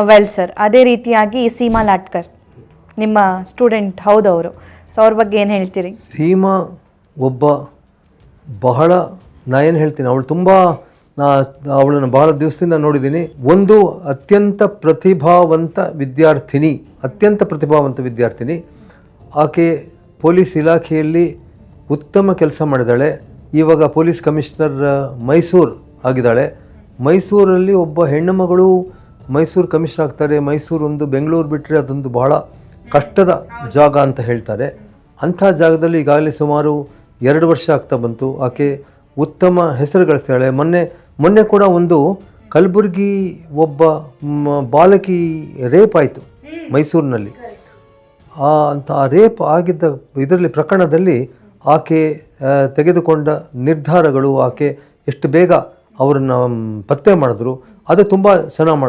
Well sir, ಅದೇ ರೀತಿಯಾಗಿ ಸೀಮಾ ಲಾಟ್ಕರ್ ನಿಮ್ಮ ಸ್ಟೂಡೆಂಟ್ ಹೌದವರು, ಸೊ ಅವ್ರ ಬಗ್ಗೆ ಏನು ಹೇಳ್ತೀರಿ? ಸೀಮಾ ಒಬ್ಬ ಬಹಳ, ಏನು ಹೇಳ್ತೀನಿ, ಅವಳು ತುಂಬ, ಅವಳನ್ನು ಬಹಳ ದಿವಸದಿಂದ ನೋಡಿದ್ದೀನಿ. ಒಂದು ಅತ್ಯಂತ ಪ್ರತಿಭಾವಂತ ವಿದ್ಯಾರ್ಥಿನಿ. ಆಕೆ ಪೊಲೀಸ್ ಇಲಾಖೆಯಲ್ಲಿ ಉತ್ತಮ ಕೆಲಸ ಮಾಡಿದ್ದಾಳೆ. ಇವಾಗ ಪೊಲೀಸ್ ಕಮಿಷನರ್ ಮೈಸೂರು ಆಗಿದ್ದಾಳೆ. ಮೈಸೂರಲ್ಲಿ ಒಬ್ಬ ಹೆಣ್ಣು ಮಗಳು ಮೈಸೂರು ಕಮಿಷನರ್ ಆಗ್ತಾರೆ. ಮೈಸೂರು ಒಂದು ಬೆಂಗಳೂರು ಬಿಟ್ಟರೆ ಅದೊಂದು ಬಹಳ ಕಷ್ಟದ ಜಾಗ ಅಂತ ಹೇಳ್ತಾರೆ. ಅಂಥ ಜಾಗದಲ್ಲಿ ಈಗಾಗಲೇ ಸುಮಾರು 2 ವರ್ಷ ಆಗ್ತಾ ಬಂತು. ಆಕೆ ಉತ್ತಮ ಹೆಸರು ಗಳಿಸ್ತಾಳೆ. ಮೊನ್ನೆ ಕೂಡ ಒಂದು ಕಲಬುರಗಿ ಒಬ್ಬ ಬಾಲಕಿ ರೇಪ್ ಆಯಿತು ಮೈಸೂರಿನಲ್ಲಿ. ಆ ರೇಪ್ ಆಗಿದ್ದ ಇದರಲ್ಲಿ ಪ್ರಕರಣದಲ್ಲಿ ಆಕೆ ತೆಗೆದುಕೊಂಡ ನಿರ್ಧಾರಗಳು, ಆಕೆ ಎಷ್ಟು ಬೇಗ ಅವರನ್ನು ಪತ್ತೆ ಮಾಡಿದ್ರು, ಅದು ತುಂಬ ಚೆನ್ನಾಗಿ